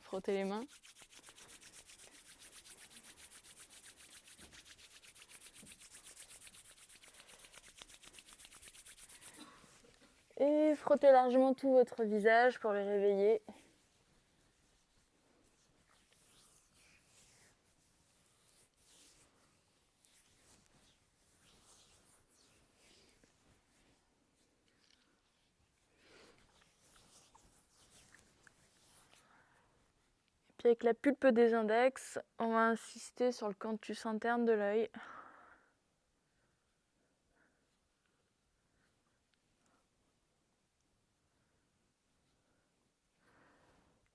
Frotter les mains. Et frottez largement tout votre visage pour le réveiller. Puis avec la pulpe des index, on va insister sur le canthus interne de l'œil.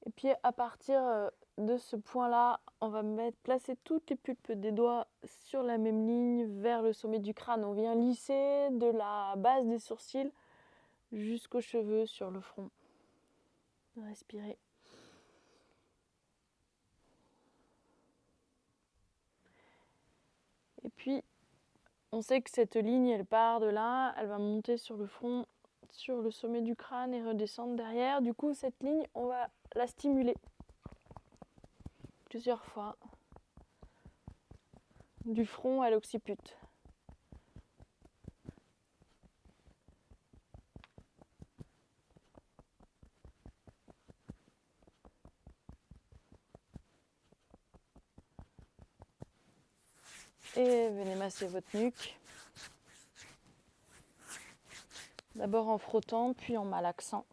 Et puis à partir de ce point-là, on va placer toutes les pulpes des doigts sur la même ligne vers le sommet du crâne. On vient lisser de la base des sourcils jusqu'aux cheveux sur le front. Respirez. Et puis, on sait que cette ligne, elle part de là, elle va monter sur le front, sur le sommet du crâne et redescendre derrière. Du coup, cette ligne, on va la stimuler plusieurs fois, du front à l'occiput. Et venez masser votre nuque. D'abord en frottant, puis en malaxant.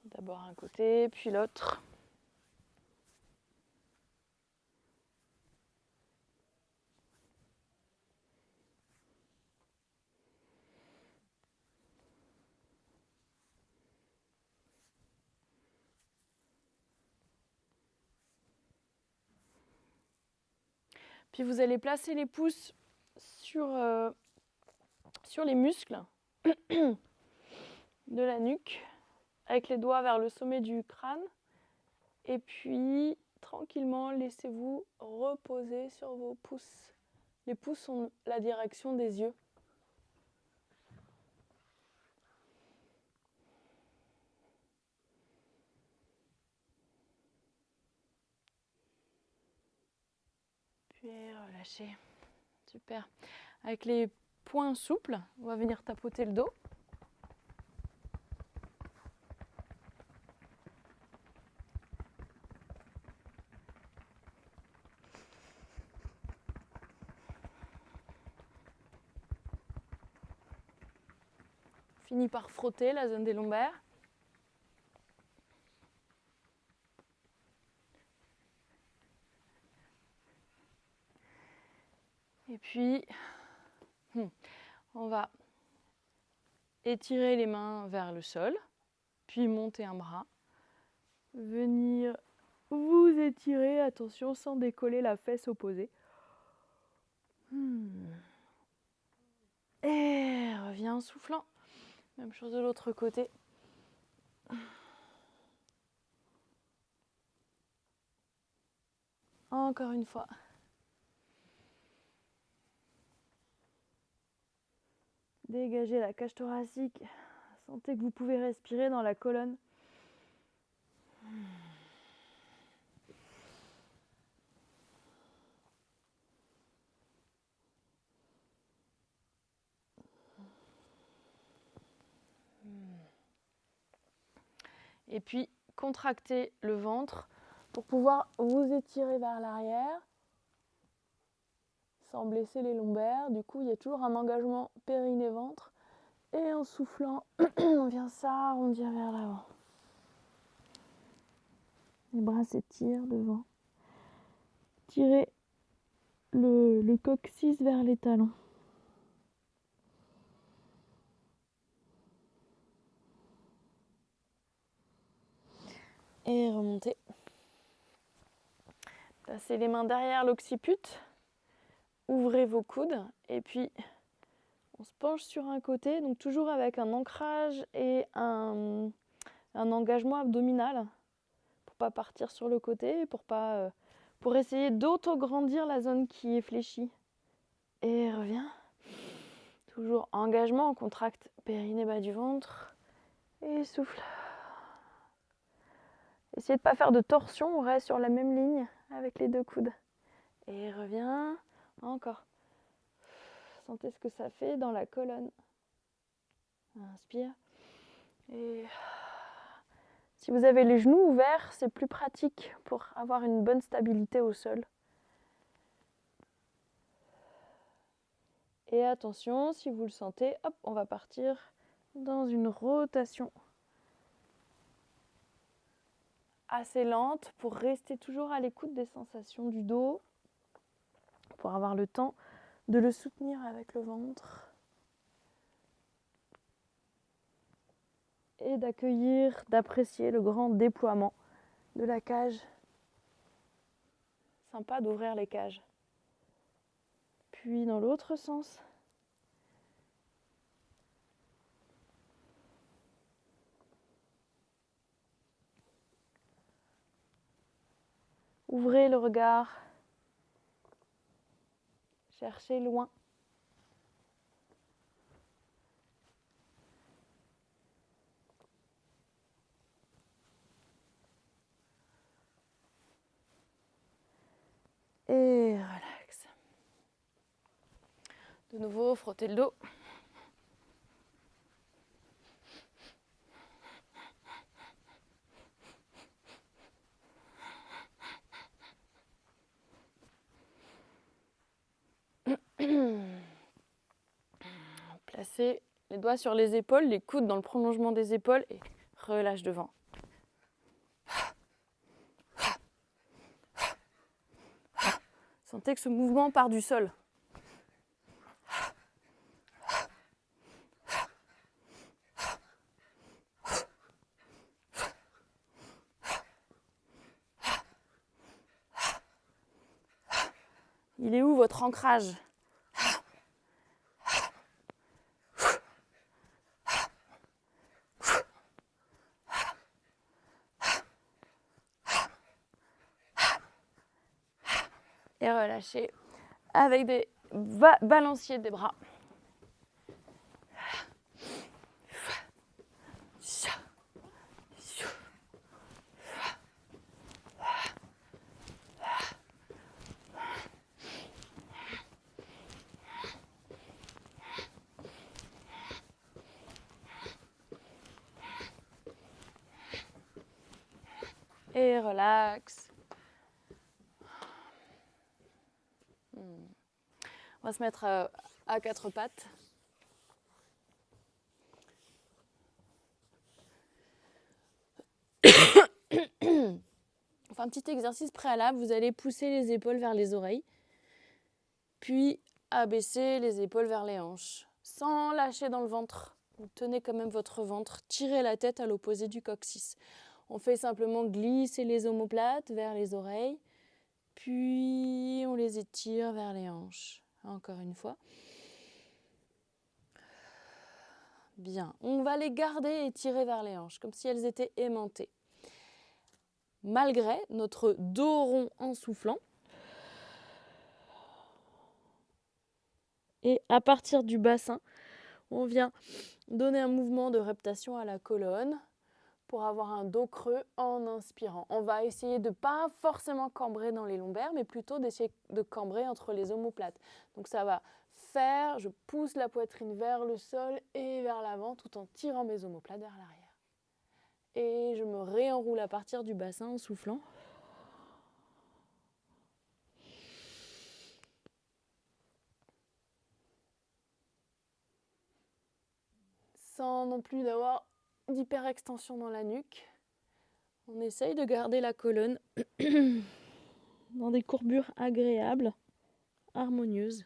D'abord un côté, puis l'autre. Puis vous allez placer les pouces sur les muscles de la nuque, avec les doigts vers le sommet du crâne. Et puis, tranquillement, laissez-vous reposer sur vos pouces. Les pouces ont la direction des yeux. Puis relâchez. Super. Avec les poings souples, on va venir tapoter le dos. Finit par frotter la zone des lombaires. Et puis, on va étirer les mains vers le sol, puis monter un bras. Venir vous étirer, attention, sans décoller la fesse opposée. Et reviens en soufflant. Même chose de l'autre côté. Encore une fois. Dégagez la cage thoracique. Sentez que vous pouvez respirer dans la colonne. Et puis, contractez le ventre pour pouvoir vous étirer vers l'arrière sans blesser les lombaires. Du coup, il y a toujours un engagement périnée-ventre. Et en soufflant, on vient s'arrondir vers l'avant. Les bras s'étirent devant. Tirez le coccyx vers les talons. Et remontez. Placez les mains derrière l'occiput. Ouvrez vos coudes. Et puis, on se penche sur un côté. Donc toujours avec un ancrage et un engagement abdominal. Pour ne pas partir sur le côté. Pour essayer d'auto-grandir la zone qui est fléchie. Et reviens. Toujours engagement, on contracte périnée bas du ventre. Et souffle. Essayez de ne pas faire de torsion, on reste sur la même ligne avec les deux coudes. Et reviens. Encore. Sentez ce que ça fait dans la colonne. Inspire. Et si vous avez les genoux ouverts, c'est plus pratique pour avoir une bonne stabilité au sol. Et attention, si vous le sentez, hop, on va partir dans une rotation assez lente pour rester toujours à l'écoute des sensations du dos, pour avoir le temps de le soutenir avec le ventre et d'accueillir, d'apprécier le grand déploiement de la cage. Sympa d'ouvrir les cages. Puis dans l'autre sens. Ouvrez le regard. Cherchez loin. Et relax. De nouveau, frottez le dos. Placez les doigts sur les épaules, les coudes dans le prolongement des épaules et relâche devant. Sentez que ce mouvement part du sol. Il est où votre ancrage ? Et relâchez avec des balanciers des bras. Et relax. On va se mettre à quatre pattes. Enfin, un petit exercice préalable, vous allez pousser les épaules vers les oreilles, puis abaisser les épaules vers les hanches, sans lâcher dans le ventre. Vous tenez quand même votre ventre, tirez la tête à l'opposé du coccyx. On fait simplement glisser les omoplates vers les oreilles, puis on les étire vers les hanches. Encore une fois. Bien, on va les garder et tirer vers les hanches, comme si elles étaient aimantées. Malgré notre dos rond en soufflant. Et à partir du bassin, on vient donner un mouvement de reptation à la colonne pour avoir un dos creux en inspirant. On va essayer de ne pas forcément cambrer dans les lombaires, mais plutôt d'essayer de cambrer entre les omoplates. Donc ça va faire, je pousse la poitrine vers le sol et vers l'avant tout en tirant mes omoplates vers l'arrière. Et je me réenroule à partir du bassin en soufflant. Sans non plus d'avoir d'hyperextension dans la nuque. On essaye de garder la colonne dans des courbures agréables, harmonieuses.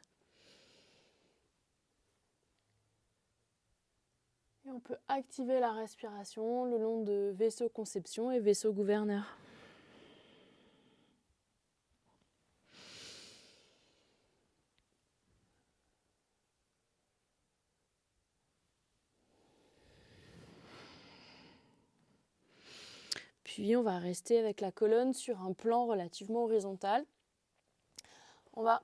Et on peut activer la respiration le long de vaisseau conception et vaisseau gouverneur. Puis on va rester avec la colonne sur un plan relativement horizontal. On va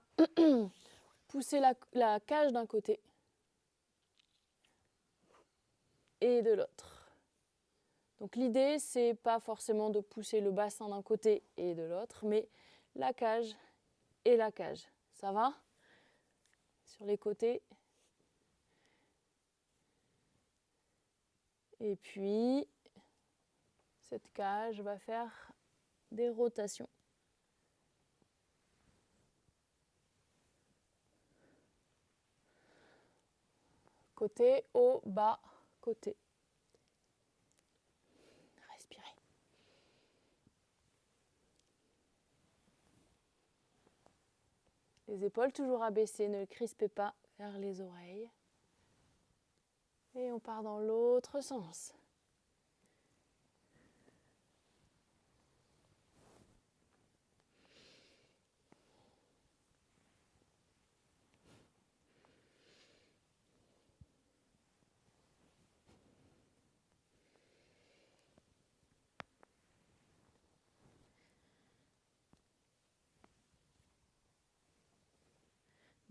Poussez la cage d'un côté et de l'autre. Donc l'idée, c'est pas forcément de pousser le bassin d'un côté et de l'autre, mais la cage et la cage. Ça va? Sur les côtés. Et puis, cette cage va faire des rotations. Côté, haut, bas, côté. Respirez. Les épaules toujours abaissées, ne crispez pas vers les oreilles. Et on part dans l'autre sens.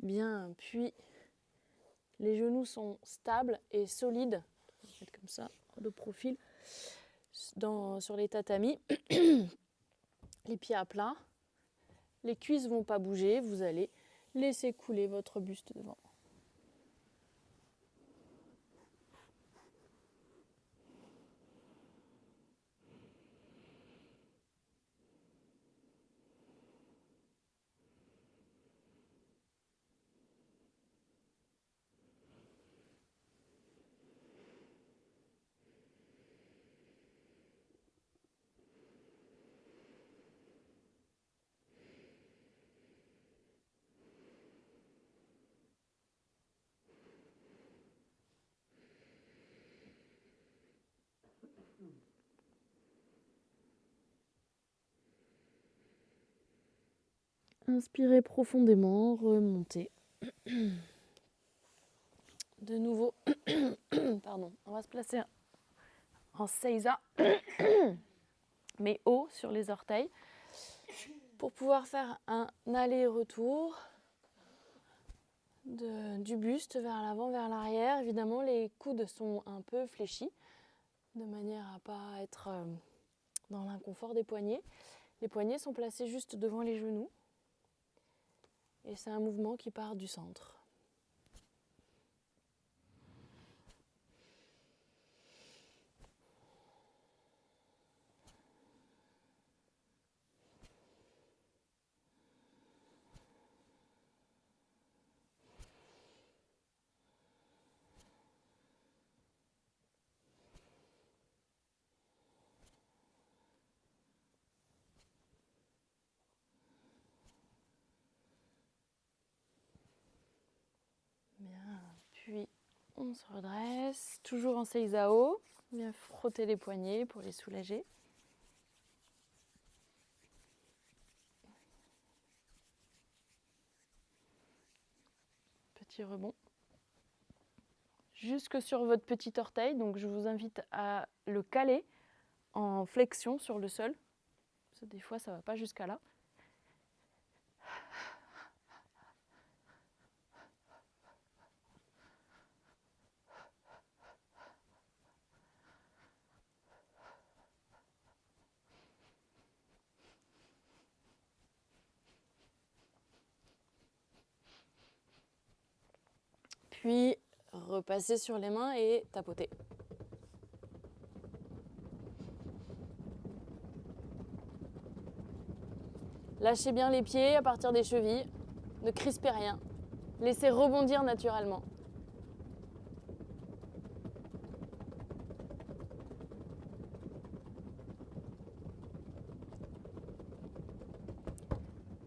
Bien, puis les genoux sont stables et solides. Je vais mettre comme ça, de profil, sur les tatamis. Les pieds à plat. Les cuisses ne vont pas bouger. Vous allez laisser couler votre buste devant. Inspirez profondément, remontez. De nouveau, pardon, on va se placer en seiza, mais haut sur les orteils, pour pouvoir faire un aller-retour du buste vers l'avant, vers l'arrière. Évidemment, les coudes sont un peu fléchis, de manière à ne pas être dans l'inconfort des poignets. Les poignets sont placés juste devant les genoux. Et c'est un mouvement qui part du centre. Bien, puis on se redresse, toujours en seizao. Bien frotter les poignets pour les soulager. Petit rebond. Jusque sur votre petit orteil, donc je vous invite à le caler en flexion sur le sol. Parce que des fois, ça ne va pas jusqu'à là. Puis, repassez sur les mains et tapotez. Lâchez bien les pieds à partir des chevilles. Ne crispez rien. Laissez rebondir naturellement.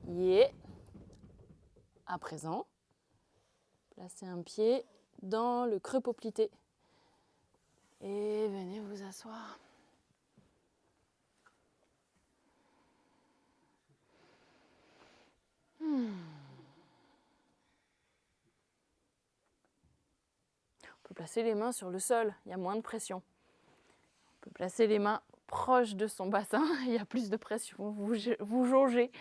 Yeah. À présent, placez un pied dans le creux poplité. Et venez vous asseoir. On peut placer les mains sur le sol, il y a moins de pression. On peut placer les mains proches de son bassin, il y a plus de pression, vous jaugez.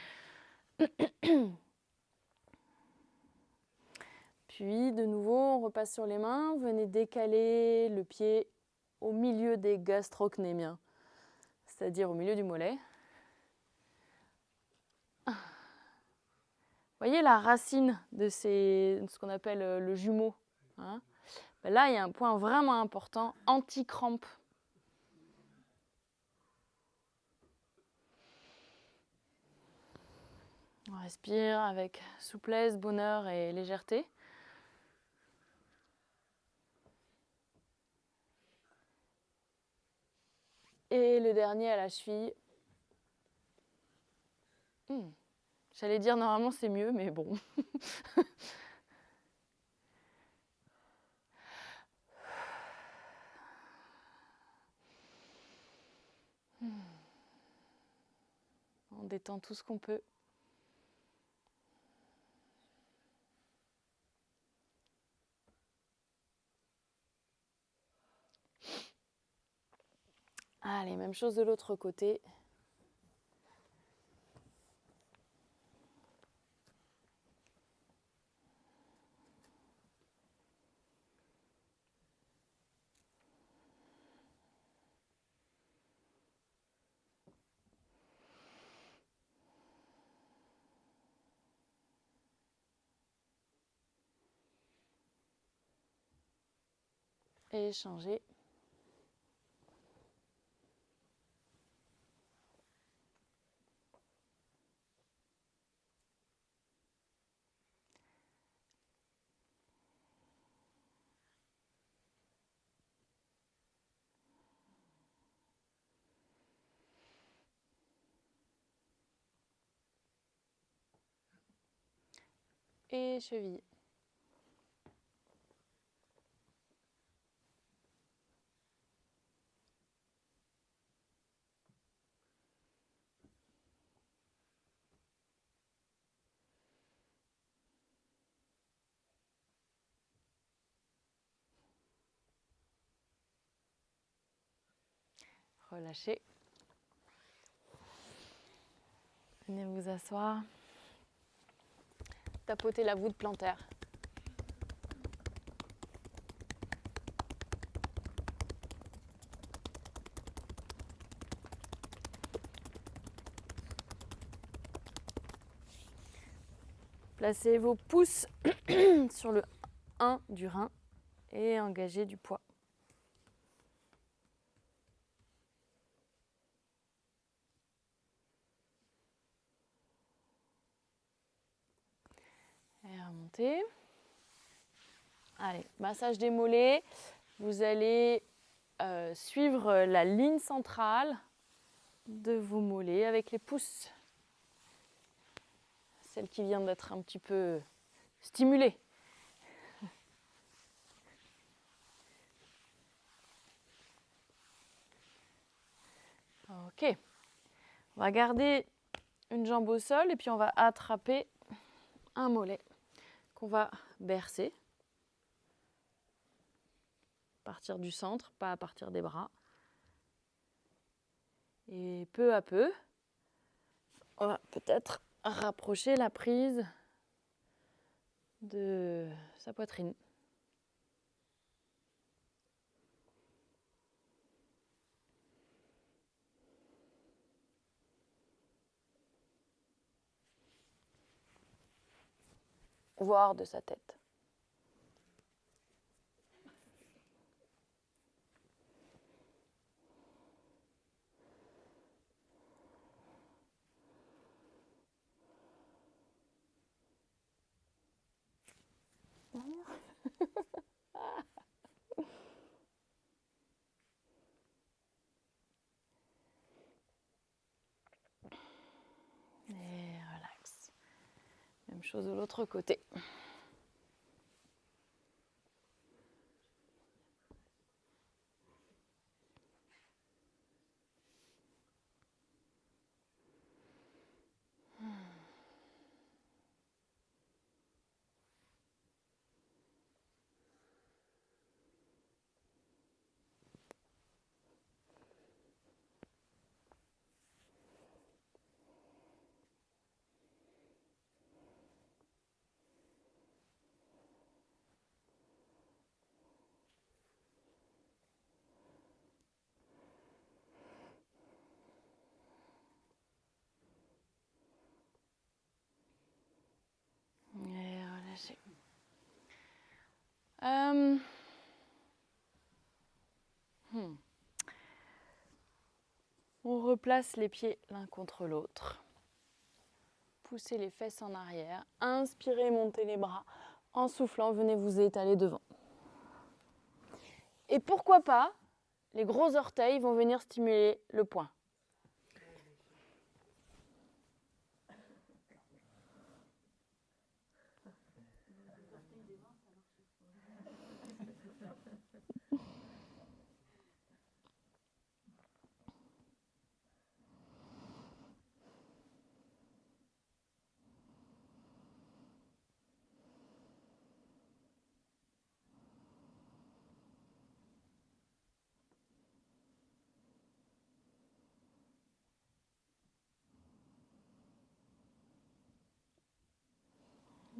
Puis de nouveau, on repasse sur les mains. Venez décaler le pied au milieu des gastrocnémiens, c'est-à-dire au milieu du mollet. Voyez la racine de ce qu'on appelle le jumeau, hein? Ben là, il y a un point vraiment important, anti-crampe. On respire avec souplesse, bonheur et légèreté. Et le dernier à la cheville. J'allais dire normalement c'est mieux, mais bon. On détend tout ce qu'on peut. Allez, même chose de l'autre côté. Et changer. Et cheville. Relâchez. Venez vous asseoir. Tapotez la voûte plantaire. Placez vos pouces sur le 1 du rein et engagez du poids. Et remontez. Allez, massage des mollets. Vous allez suivre la ligne centrale de vos mollets avec les pouces. Celle qui vient d'être un petit peu stimulée. Ok. On va garder une jambe au sol et puis on va attraper un mollet qu'on va bercer. À partir du centre, pas à partir des bras. Et peu à peu, on va peut-être rapprocher la prise de sa poitrine. Voire de sa tête. Et relax. Même chose de l'autre côté. On replace les pieds l'un contre l'autre. Poussez les fesses en arrière. Inspirez, montez les bras. En soufflant, venez vous étaler devant. Et pourquoi pas, les gros orteils vont venir stimuler le poing.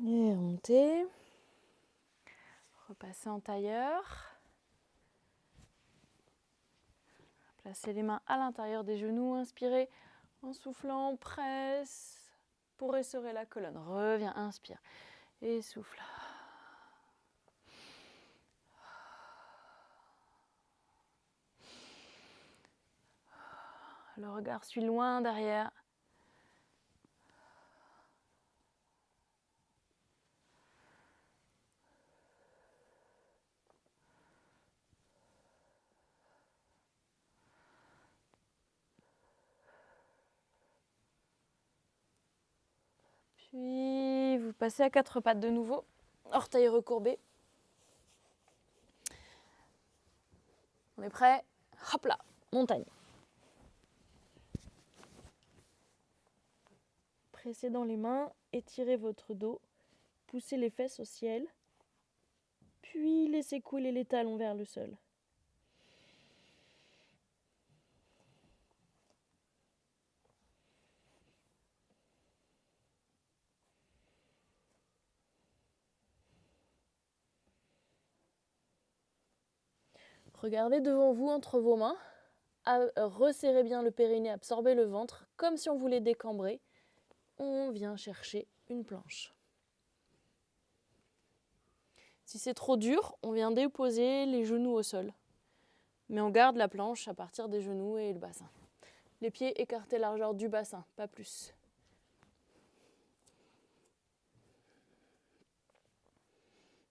Et remontez. Repassez en tailleur. Placez les mains à l'intérieur des genoux. Inspirez en soufflant, presse pour essorer la colonne. Reviens, inspire et souffle. Le regard suit loin derrière. Puis vous passez à quatre pattes de nouveau, orteils recourbés. On est prêt? Hop là, montagne. Pressez dans les mains, étirez votre dos, poussez les fesses au ciel, puis laissez couler les talons vers le sol. Regardez devant vous entre vos mains, resserrez bien le périnée, absorbez le ventre, comme si on voulait décambrer. On vient chercher une planche. Si c'est trop dur, on vient déposer les genoux au sol. Mais on garde la planche à partir des genoux et le bassin. Les pieds écartés largeur du bassin, pas plus.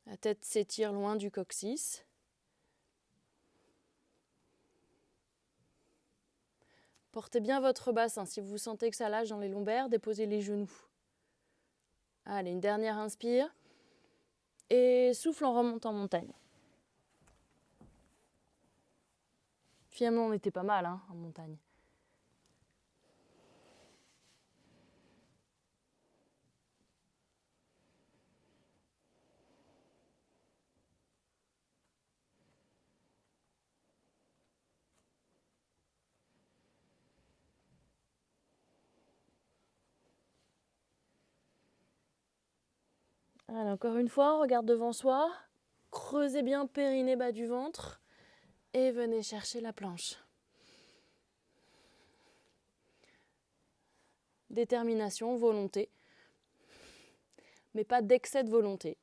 La tête s'étire loin du coccyx. Portez bien votre bassin. Si vous sentez que ça lâche dans les lombaires, déposez les genoux. Allez, une dernière inspire. Et souffle en remontant en montagne. Finalement, on était pas mal en montagne. Allez, encore une fois, on regarde devant soi. Creusez bien périnée bas du ventre. Et venez chercher la planche. Détermination, volonté. Mais pas d'excès de volonté.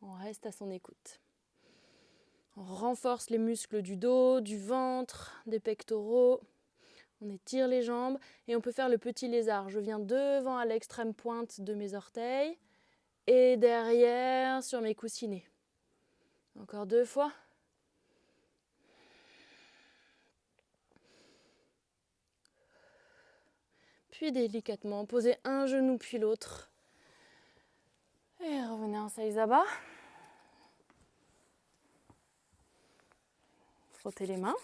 On reste à son écoute. On renforce les muscles du dos, du ventre, des pectoraux. On étire les jambes et on peut faire le petit lézard. Je viens devant à l'extrême pointe de mes orteils et derrière sur mes coussinets. Encore 2 fois. Puis délicatement, posez un genou puis l'autre. Et revenez en Saïsaba. Frottez les mains,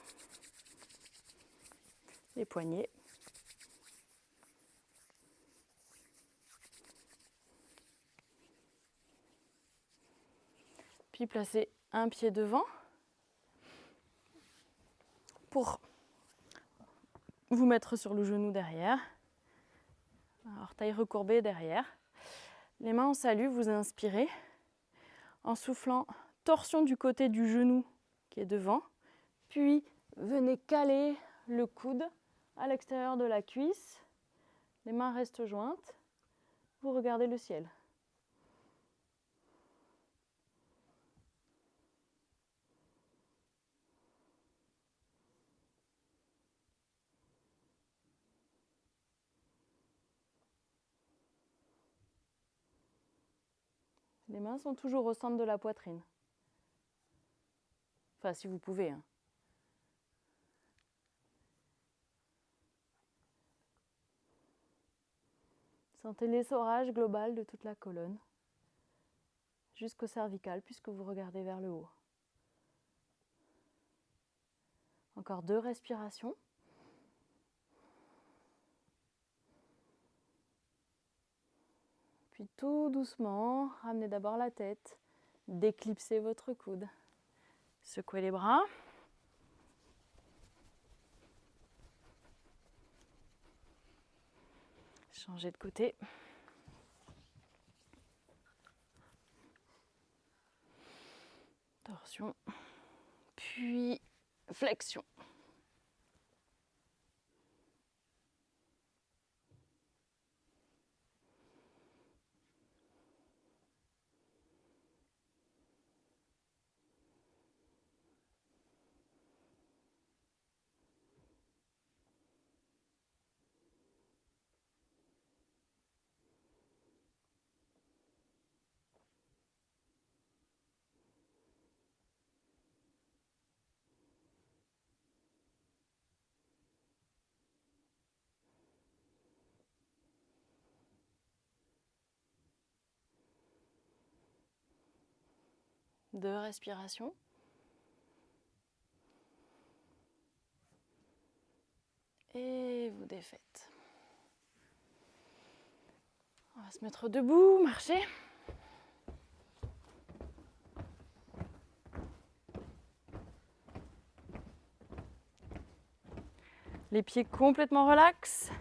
les poignets. Puis placez un pied devant pour vous mettre sur le genou derrière. Orteil recourbé derrière. Les mains en salut, vous inspirez. En soufflant, torsion du côté du genou qui est devant. Puis venez caler le coude à l'extérieur de la cuisse. Les mains restent jointes. Vous regardez le ciel. Les mains sont toujours au centre de la poitrine. Enfin, si vous pouvez. Hein. Sentez l'essorage global de toute la colonne, jusqu'au cervical, puisque vous regardez vers le haut. Encore 2 respirations. Puis tout doucement, ramenez d'abord la tête, déclipsez votre coude. Secouez les bras. Changez de côté. Torsion. Puis flexion. Deux respirations. Et vous défaites. On va se mettre debout, marcher. Les pieds complètement relax.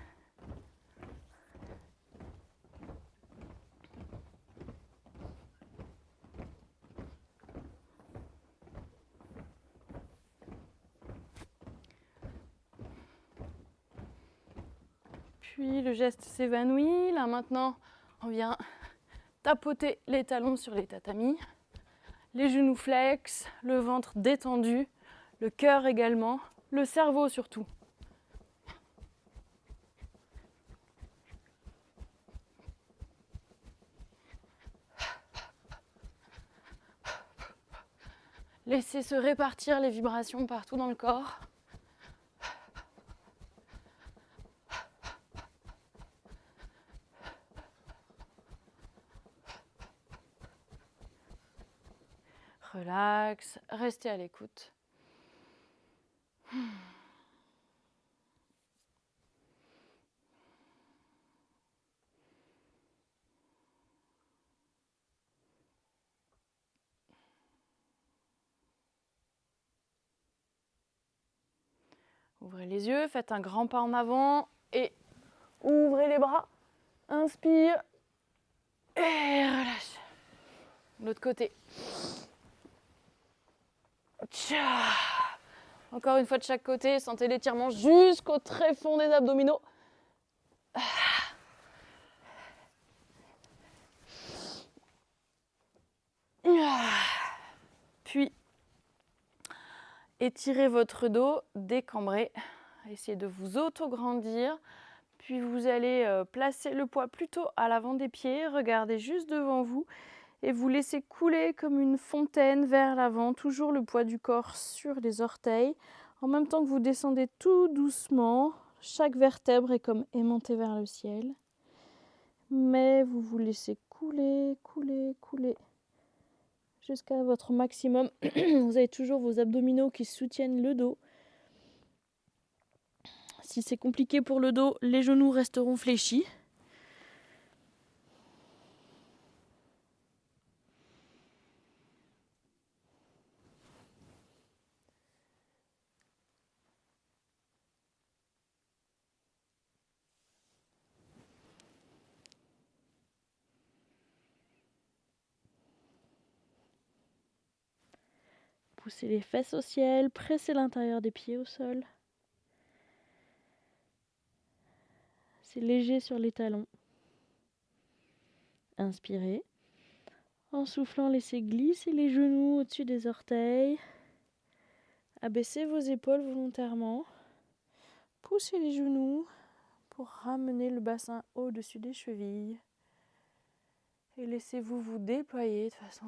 Puis le geste s'évanouit. Là maintenant, on vient tapoter les talons sur les tatamis. Les genoux flex, le ventre détendu, le cœur également, le cerveau surtout. Laissez se répartir les vibrations partout dans le corps. Relax, restez à l'écoute. Ouvrez les yeux, faites un grand pas en avant et ouvrez les bras. Inspire et relâche. L'autre côté. Encore une fois de chaque côté, sentez l'étirement jusqu'au tréfonds des abdominaux. Puis, étirez votre dos, décambrez. Essayez de vous auto-grandir. Puis vous allez placer le poids plutôt à l'avant des pieds. Regardez juste devant vous et vous laissez couler comme une fontaine vers l'avant. Toujours le poids du corps sur les orteils. En même temps que vous descendez tout doucement. Chaque vertèbre est comme aimantée vers le ciel. Mais vous vous laissez couler, couler, couler. Jusqu'à votre maximum. Vous avez toujours vos abdominaux qui soutiennent le dos. Si c'est compliqué pour le dos, les genoux resteront fléchis. Poussez les fesses au ciel, pressez l'intérieur des pieds au sol. C'est léger sur les talons. Inspirez. En soufflant, laissez glisser les genoux au-dessus des orteils. Abaissez vos épaules volontairement. Poussez les genoux pour ramener le bassin au-dessus des chevilles. Et laissez-vous vous déployer de façon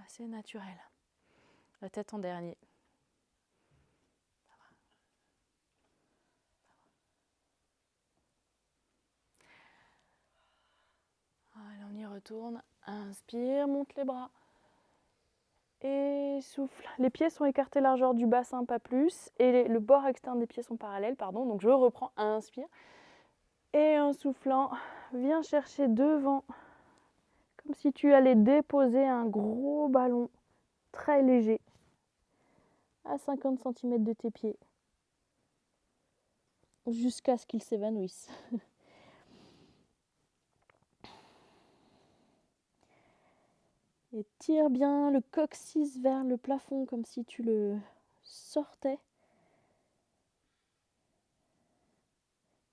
assez naturelle. La tête en dernier. Allez, on y retourne. Inspire, monte les bras. Et souffle. Les pieds sont écartés largeur du bassin, pas plus. Et le bord externe des pieds sont parallèles, pardon. Donc je reprends. Inspire. Et en soufflant, viens chercher devant. Comme si tu allais déposer un gros ballon très léger à 50 cm de tes pieds. Jusqu'à ce qu'il s'évanouisse. Et tire bien le coccyx vers le plafond comme si tu le sortais.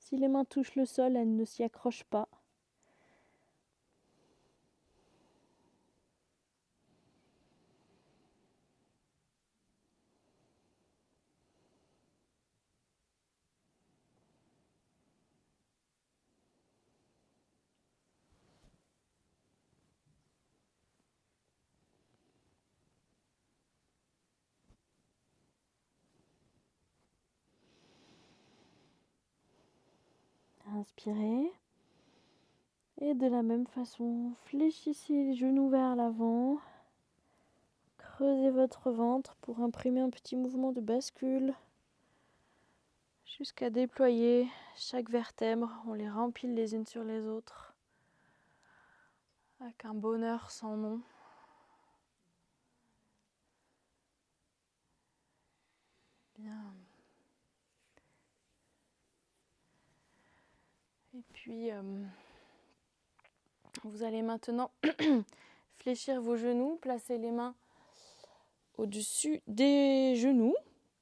Si les mains touchent le sol, elles ne s'y accrochent pas. Inspirez. Et de la même façon, fléchissez les genoux vers l'avant. Creusez votre ventre pour imprimer un petit mouvement de bascule. Jusqu'à déployer chaque vertèbre. On les rempile les unes sur les autres. Avec un bonheur sans nom. Bien. Et puis, vous allez maintenant fléchir vos genoux, placer les mains au-dessus des genoux,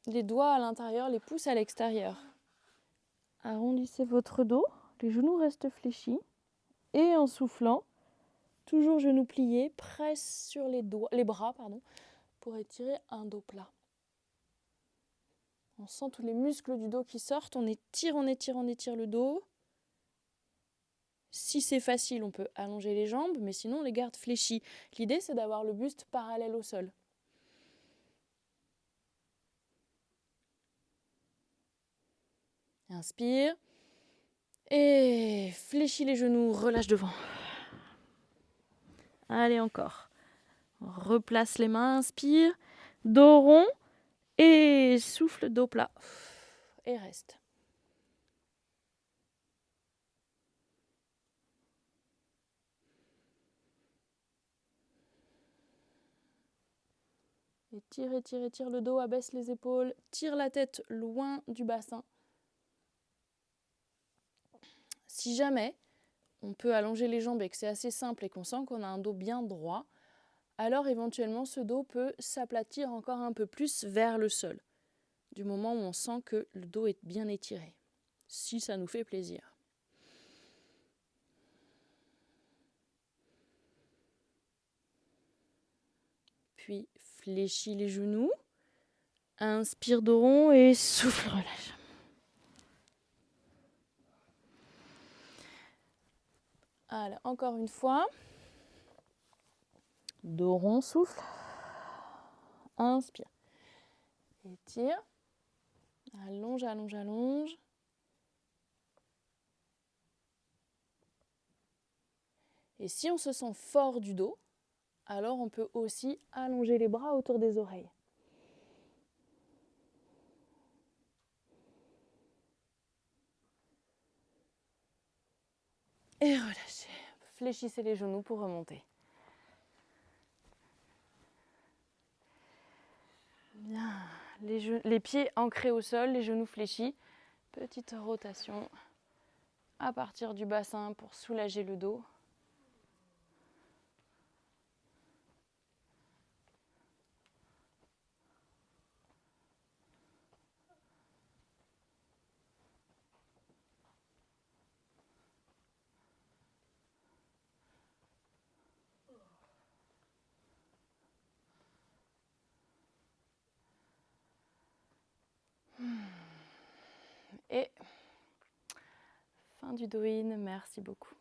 les doigts à l'intérieur, les pouces à l'extérieur. Arrondissez votre dos, les genoux restent fléchis. Et en soufflant, toujours genoux pliés, presse sur les bras pour étirer un dos plat. On sent tous les muscles du dos qui sortent, on étire le dos. Si c'est facile, on peut allonger les jambes, mais sinon on les garde fléchis. L'idée, c'est d'avoir le buste parallèle au sol. Inspire. Et fléchis les genoux, relâche devant. Allez, encore. Replace les mains, inspire. Dos rond et souffle, dos plat. Et reste. Et tire le dos, abaisse les épaules, tire la tête loin du bassin. Si jamais on peut allonger les jambes et que c'est assez simple et qu'on sent qu'on a un dos bien droit, alors éventuellement ce dos peut s'aplatir encore un peu plus vers le sol, du moment où on sent que le dos est bien étiré, si ça nous fait plaisir. Puis fléchis les genoux, inspire dos rond et souffle, relâche. Allez, encore une fois. Dos rond, souffle. Inspire. Étire. Allonge, allonge, allonge. Et si on se sent fort du dos, alors on peut aussi allonger les bras autour des oreilles. Et relâchez. Fléchissez les genoux pour remonter. Bien. Les pieds ancrés au sol, les genoux fléchis. Petite rotation à partir du bassin pour soulager le dos. Et fin du do-in, merci beaucoup.